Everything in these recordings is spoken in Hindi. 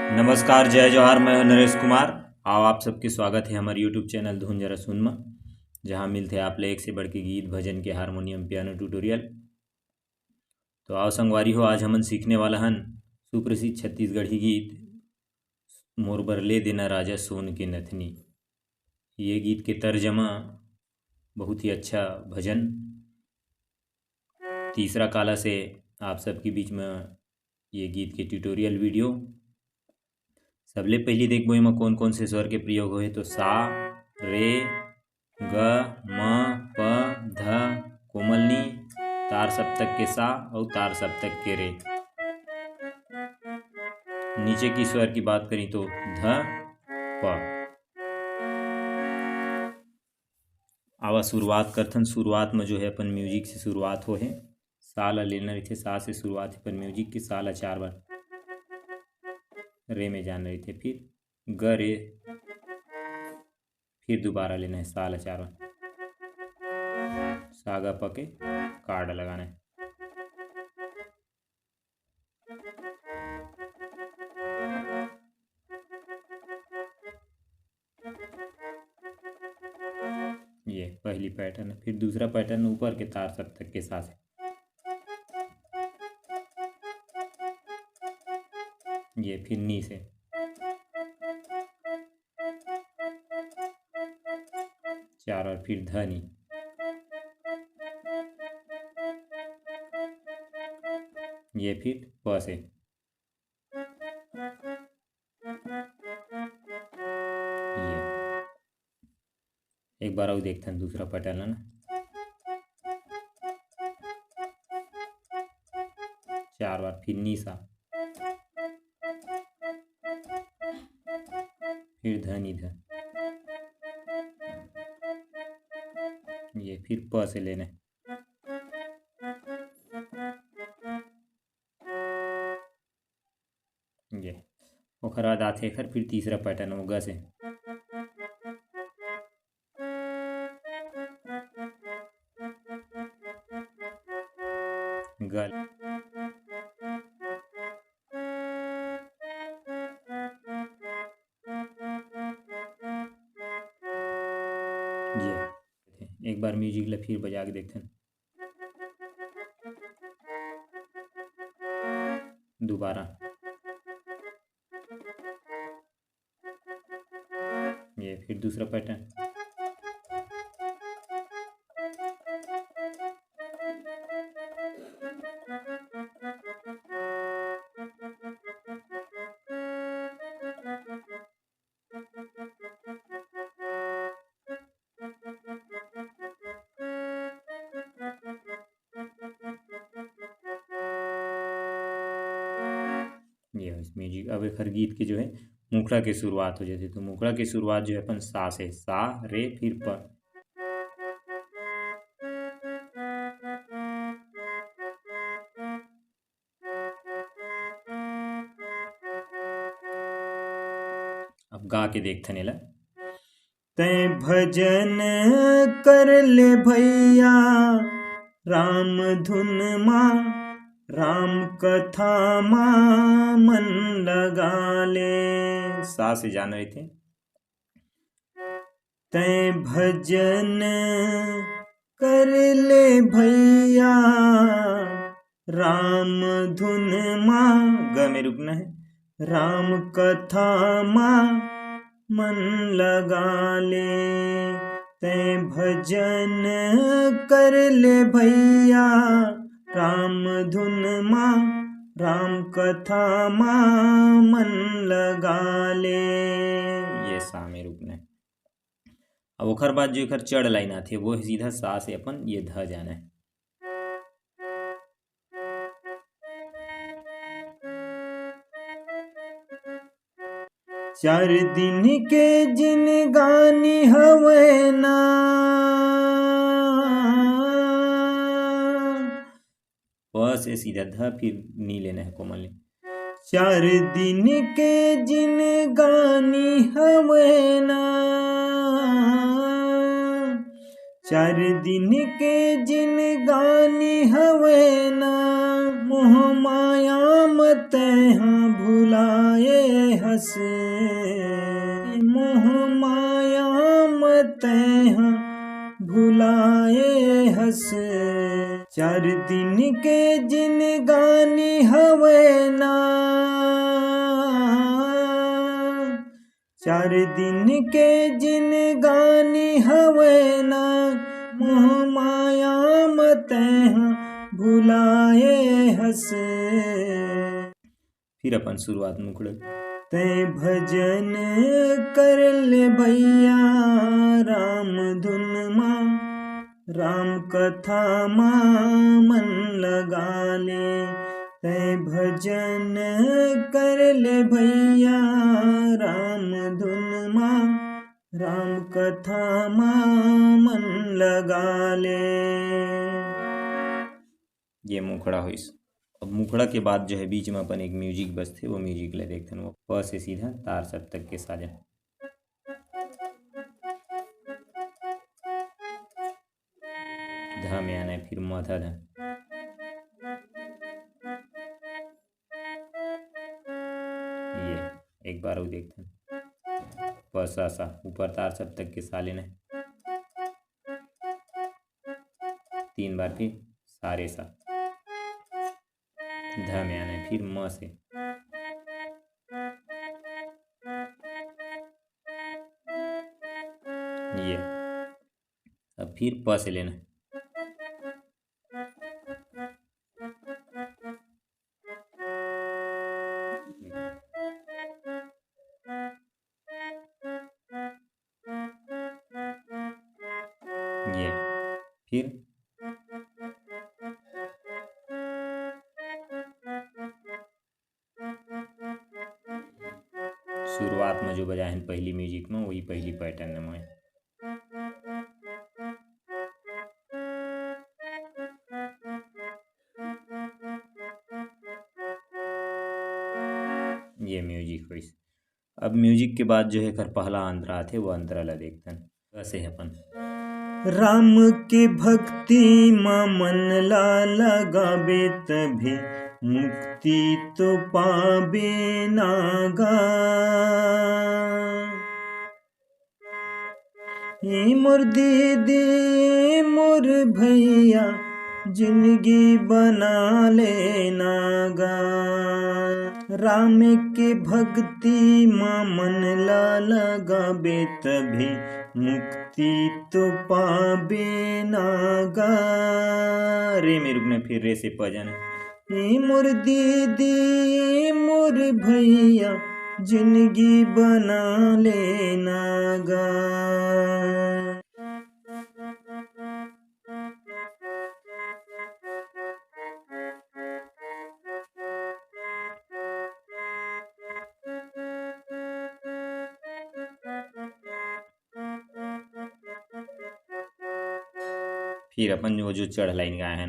नमस्कार, जय जवाहर। मैं नरेश कुमार। आओ आप सबके स्वागत है हमारे यूट्यूब चैनल धुन जरा सुनमा, जहाँ मिलते आप ले एक से बढ़ के गीत भजन के हारमोनियम पियानो ट्यूटोरियल। तो आओ संगवारी हो, आज हमन सीखने वाला हन सुप्रसिद्ध छत्तीसगढ़ी गीत मोर बर ले देना राजा सोन के नथनी। ये गीत के तर्जमा बहुत ही अच्छा भजन तीसरा काला से आप सबके बीच में ये गीत के ट्यूटोरियल वीडियो। सबले पहले देखबो एमा कौन कौन से स्वर के प्रयोग होए तो सा, रे, ग, म, प, ध, कोमलनी, तार सप्तक के सा और तार सप्तक के रे। नीचे की स्वर की बात करें तो ध, प। आवा शुरुआत करथन। शुरुआत में जो है अपन म्यूजिक से शुरुआत हो है। सा ला लेना रही थे, सा से शुरुआत है अपन म्यूजिक की। सा ला 4 बार रे में जाना रही थे, फिर ग रे, फिर दोबारा लेना है सा ला 4 बार, सा गा प के कार्ड लगाना है। ये पहली पैटर्न है। फिर दूसरा पैटर्न ऊपर के तार सप्तक के साथ है। ये फिर नी से, चार और फिर धनी, ये फिर प से, ये एक बार और देखते हैं दूसरा पैटर्न है ना। 4 बार फिर नी सा, फिर धनी ध, ये फिर प से लेना है। ये ओकर बाद आथे एकर फिर तीसरा पैटर्न हो ग से, गल, ये एक बार म्यूजिक ला फिर बजा के देखते हैं दोबारा। ये फिर दूसरा पैटर्न, ये इस म्यूजिक। अब एक हर गीत के जो है मुखड़ा की शुरुआत हो जाती, तो मुखड़ा की शुरुआत जो है अपन सा से, सा रे फिर प। अब गा के देखते नेला। तै भजन कर ले भैया राम धुन माँ, राम कथा माँ मन लगा ले। सा से जान रहे थे। तै भजन कर ले भैया राम धुन माँ, ग में रुकना है, राम कथा माँ मन लगा ले। तै भजन कर ले भैया राम धुन माँ, राम कथा माँ मन लगा ले। ये सा में रुकना है। अब ओकर बाद जो एकर चढ़ लाइन आथे वो है सीधा सा से अपन ये ध जाना है। चार दिन के जिन गानी हवे ना, प से सीधा ध फिर नी लेना है कोमल। 4 दिन के जिन गानी हवे ना, 4 दिन के जिन गानी हवे ना, मोह माया मत हाँ भुलाए हस मोह माया मत भुलाए हस 4 दिन के जिन गानी हवे ना 4 दिन के जिन गानी हवे ना मोह माया मत भुलाए हस। फिर अपन शुरुआत मुखड़े ते भजन कर ले भैया राम धुन माँ राम कथा माँ मन लगा ले ते भजन कर ले भैया राम धुन माँ राम कथा माँ मन लगा ले। ये मुखड़ा हुई। अब मुखड़ा के बाद जो है बीच में अपन एक म्यूजिक बजते वो म्यूजिक ले देखते हैं। वो प से सीधा तार सप्तक के साजन। ध में आना है फिर म ध ध ये एक बार वो देखते हैं। प सा सा ऊपर तार सप्तक के सा लेना है 3 बार फिर सारे सा ध में आना है फिर म से ये अब फिर प से लेना ये फिर शुरुआत में जो बजाए हैं पहली म्यूजिक में वही पहली पैटर्न में ये म्यूजिक हुई। अब म्यूजिक के बाद जो है कर पहला अंतरा थे वो अंतरा ला देखते हैं। वैसे है अपन राम के भक्ति माँ मन ला लगाबे तभी मुक्ति तो पाबे नागा। ये मोर दीदी मोर भैया जिंदगी बना लेनागा। राम के भक्ति माँ मन ला लगाबे तभी मुक्ति तो पाबे नागा। रे में रुकना फिर रे से पजन मोर दीदी मोर भैया जिंदगी बना लेनागा। फिर अपन जो चढ़ लाइन गाए हैं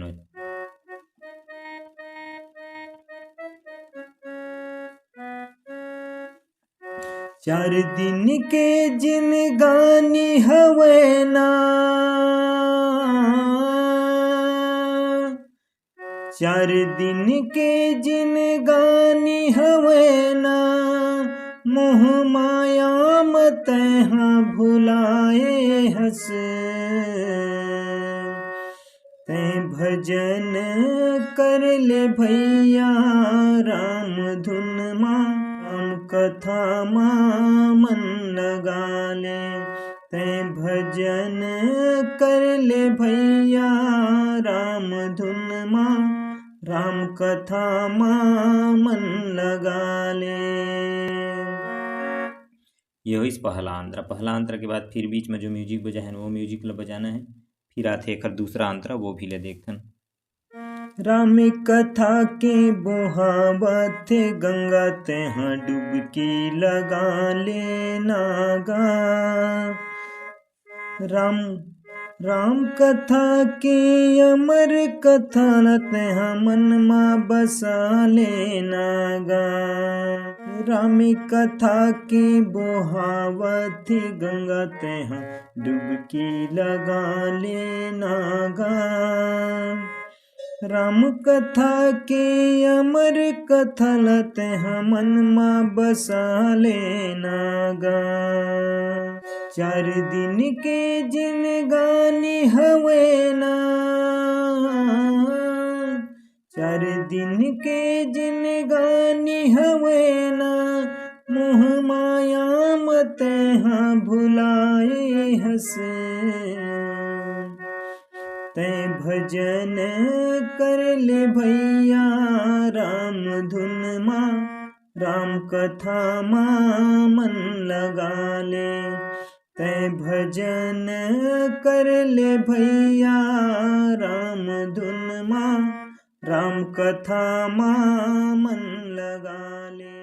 4 दिन के जिन गानी हवे ना 4 दिन के जिन गानी हवे ना मोह माया मत भुलाए हस। ते भजन कर ले भैया राम धुन माँ राम कथा माँ मन लगा ले। ते भजन कर ले भैया राम धुन माँ राम कथा माँ मन लगा ले। ये इस पहला अंतरा के बाद फिर बीच में जो म्यूजिक बजा है वो म्यूजिक ला बजाना है। फिर आते एक दूसरा अंतरा वो भी ले देखते हैं। राम कथा के बोहावत गंगा तेहा डुबकी लगा लेनागा। राम कथा के अमर कथा तेहा मन मा बसा लेनागा। राम कथा के बोहावत गंगा तेहा डुबकी लगा लेनागा। राम कथा के अमर कथा लत हमन मा बसा लेना गा। 4 दिन के जिनगानी हवे ना, 4 दिन के जिनगानी हवे ना, मोह माया मत हाँ भुलाए हस। तै भजन कर ले भैया राम धुन माँ, राम कथा माँ मन लगा ले। तै भजन कर ले भैया राम धुन माँ, राम कथा माँ मन लगा ले।